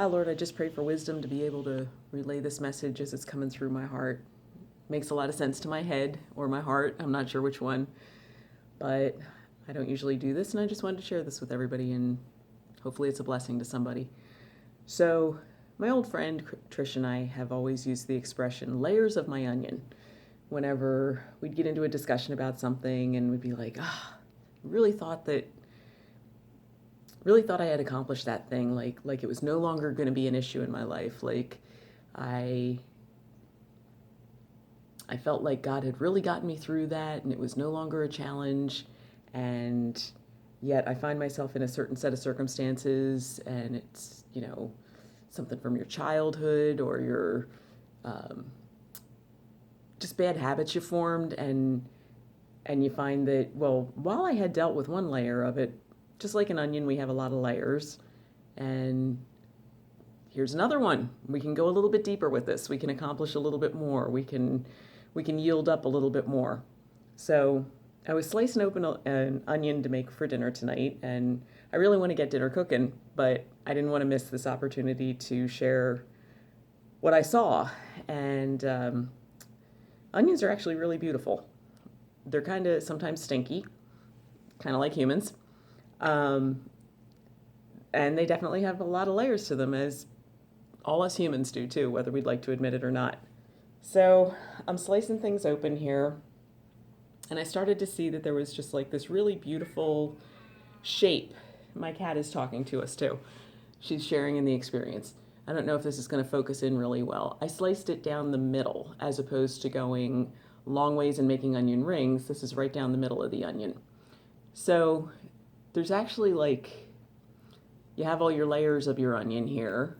Lord, I just pray for wisdom to be able to relay this message as it's coming through my heart. Makes a lot of sense to my head or my heart. I'm not sure which one, but I don't usually do this, and I just wanted to share this with everybody, and hopefully it's a blessing to somebody. So, my old friend Trish and I have always used the expression layers of my onion whenever we'd get into a discussion about something and we'd be like, really thought I had accomplished that thing, like it was no longer going to be an issue in my life. Like I I felt like God had really gotten me through that and it was no longer a challenge. And yet I find myself in a certain set of circumstances, and it's, something from your childhood or your just bad habits you formed, and you find that, well, while I had dealt with one layer of it, just like an onion, we have a lot of layers, and here's another one. We can go a little bit deeper with this. We can accomplish a little bit more. We can yield up a little bit more. So I was slicing open an onion to make for dinner tonight, and I really want to get dinner cooking, but I didn't want to miss this opportunity to share what I saw. And onions are actually really beautiful. They're kind of sometimes stinky, kind of like humans. Um, and they definitely have a lot of layers to them, as all us humans do too, whether we'd like to admit it or not. So I'm slicing things open here, and I started to see that there was just like this really beautiful shape. My cat is talking to us too. She's sharing in the experience. I don't know if this is going to focus in really well. I sliced it down the middle as opposed to going long ways and making onion rings. This is right down the middle of the onion. So there's actually you have all your layers of your onion here.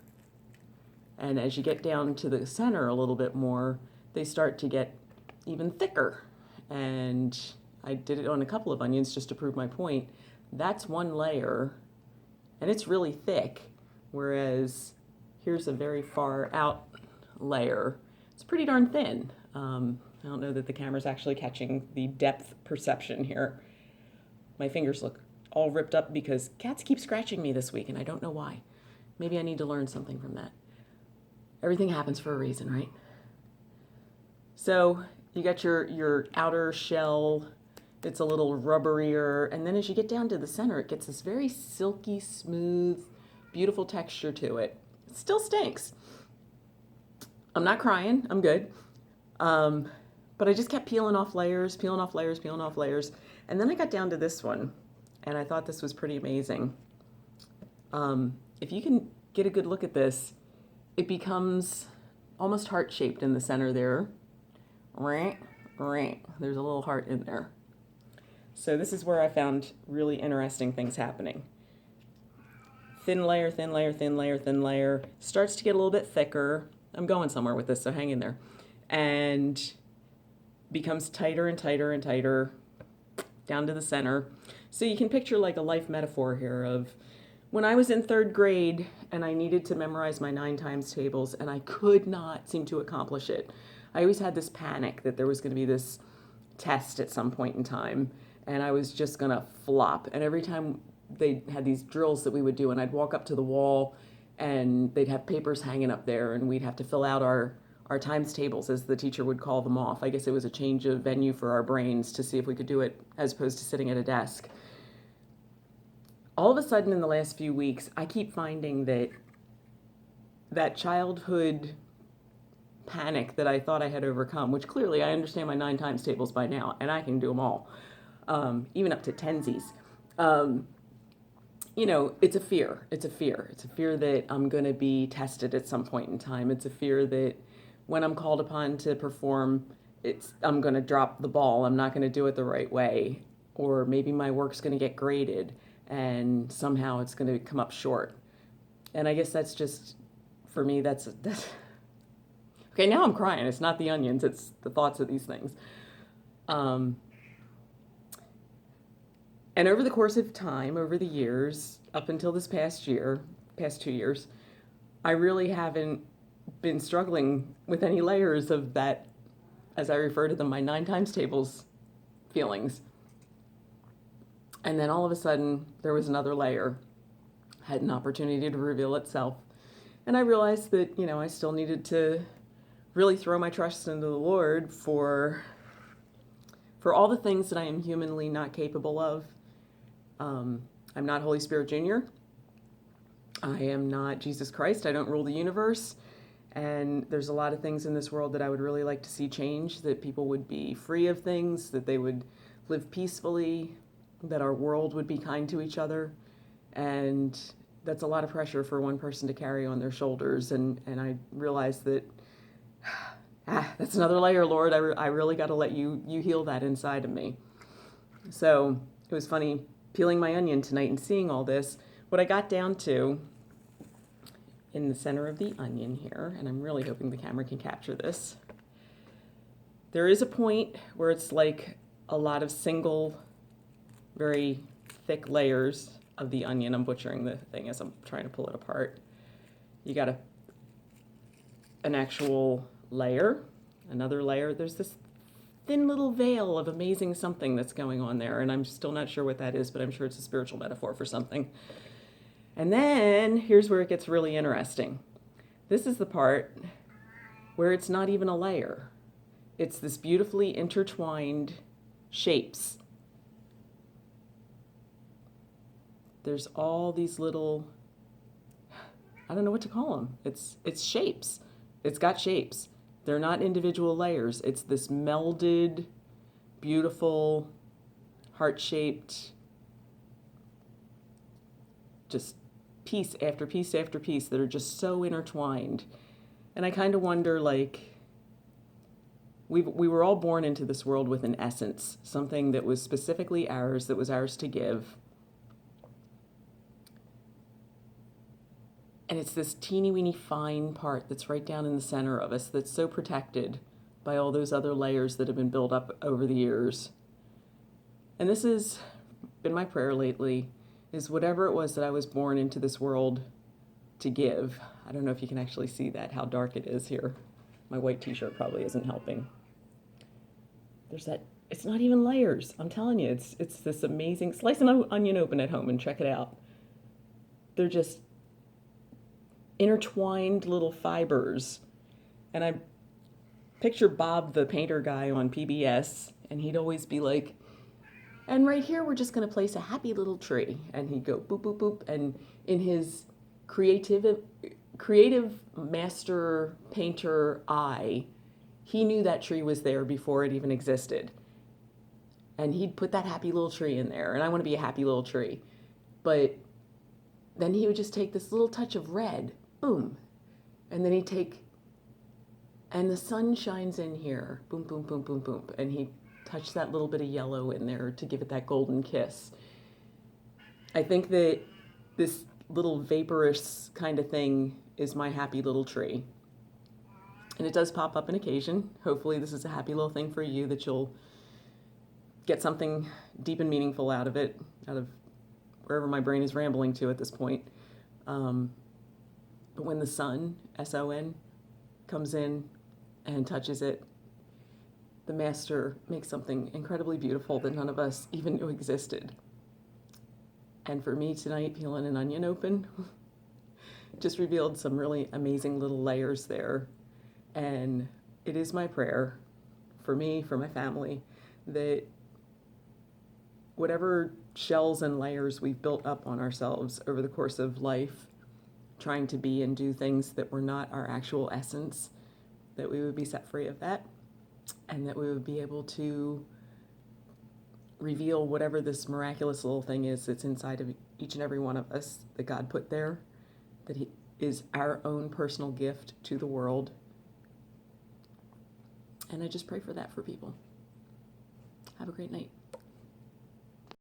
And as you get down to the center a little bit more, they start to get even thicker. And I did it on a couple of onions just to prove my point. That's one layer, and it's really thick, whereas here's a very far out layer. It's pretty darn thin. I don't know that the camera's actually catching the depth perception here. My fingers look all ripped up because cats keep scratching me this week, and I don't know why. Maybe I need to learn something from that. Everything happens for a reason, right? So you got your outer shell. It's a little rubberier, and then as you get down to the center, it gets this very silky, smooth, beautiful texture to it. It still stinks. I'm not crying. I'm good. But I just kept peeling off layers, peeling off layers, peeling off layers, and then I got down to this one, and I thought this was pretty amazing. If you can get a good look at this, it becomes almost heart-shaped in the center there. There's a little heart in there. So this is where I found really interesting things happening. Thin layer, thin layer, thin layer, thin layer. Starts to get a little bit thicker. I'm going somewhere with this, so hang in there. And becomes tighter and tighter and tighter down to the center. So you can picture like a life metaphor here of when I was in third grade and I needed to memorize my 9 times tables and I could not seem to accomplish it. I always had this panic that there was going to be this test at some point in time and I was just going to flop. And every time they had these drills that we would do, and I'd walk up to the wall and they'd have papers hanging up there and we'd have to fill out our times tables, as the teacher would call them off. I guess it was a change of venue for our brains to see if we could do it as opposed to sitting at a desk. All of a sudden in the last few weeks, I keep finding that childhood panic that I thought I had overcome, which clearly I understand my 9 times tables by now, and I can do them all, even up to tensies. It's a fear. It's a fear. It's a fear that I'm going to be tested at some point in time. It's a fear that when I'm called upon to perform, I'm going to drop the ball. I'm not going to do it the right way. Or maybe my work's going to get graded and somehow it's going to come up short. And I guess that's just, for me, that's okay, now I'm crying. It's not the onions, it's the thoughts of these things. And over the course of time, over the years, up until this past 2 years, I really haven't been struggling with any layers of that, as I refer to them, my 9 times tables feelings. And then all of a sudden, there was another layer, had an opportunity to reveal itself. And I realized that, I still needed to really throw my trust into the Lord for all the things that I am humanly not capable of. I'm not Holy Spirit Jr. I am not Jesus Christ. I don't rule the universe. And there's a lot of things in this world that I would really like to see change, that people would be free of things, that they would live peacefully, that our world would be kind to each other. And that's a lot of pressure for one person to carry on their shoulders. And I realized that, that's another layer, Lord. I really got to let you heal that inside of me. So it was funny peeling my onion tonight and seeing all this. What I got down to in the center of the onion here, and I'm really hoping the camera can capture this, there is a point where it's like a lot of single, very thick layers of the onion. I'm butchering the thing as I'm trying to pull it apart. You got an actual layer, another layer. There's this thin little veil of amazing something that's going on there, and I'm still not sure what that is, but I'm sure it's a spiritual metaphor for something. And then here's where it gets really interesting. This is the part where it's not even a layer. It's this beautifully intertwined shapes. There's all these little, I don't know what to call them. It's shapes. It's got shapes. They're not individual layers. It's this melded, beautiful, heart-shaped, just piece after piece after piece that are just so intertwined. And I kind of wonder, like, we were all born into this world with an essence, something that was specifically ours, that was ours to give. And it's this teeny weeny fine part that's right down in the center of us that's so protected by all those other layers that have been built up over the years. And this has been my prayer lately, is whatever it was that I was born into this world to give. I don't know if you can actually see that, how dark it is here. My white t-shirt probably isn't helping. There's that, it's not even layers. I'm telling you, it's this amazing, slice an onion open at home and check it out. They're just intertwined little fibers. And I picture Bob, the painter guy on PBS, and he'd always be like, and right here, we're just going to place a happy little tree. And he'd go boop, boop, boop. And in his creative master painter eye, he knew that tree was there before it even existed. And he'd put that happy little tree in there. And I want to be a happy little tree. But then he would just take this little touch of red, boom. And then he'd take, and the sun shines in here, boom, boom, boom, boom, boom. And he'd touch that little bit of yellow in there to give it that golden kiss. I think that this little vaporous kind of thing is my happy little tree. And it does pop up on occasion. Hopefully this is a happy little thing for you, that you'll get something deep and meaningful out of it, out of wherever my brain is rambling to at this point. But when the sun, S-O-N, comes in and touches it, the master makes something incredibly beautiful that none of us even knew existed. And for me tonight, peeling an onion open just revealed some really amazing little layers there. And it is my prayer for me, for my family, that whatever shells and layers we've built up on ourselves over the course of life, trying to be and do things that were not our actual essence, that we would be set free of that, and that we would be able to reveal whatever this miraculous little thing is that's inside of each and every one of us that God put there, that He is our own personal gift to the world. And I just pray for that for people. Have a great night.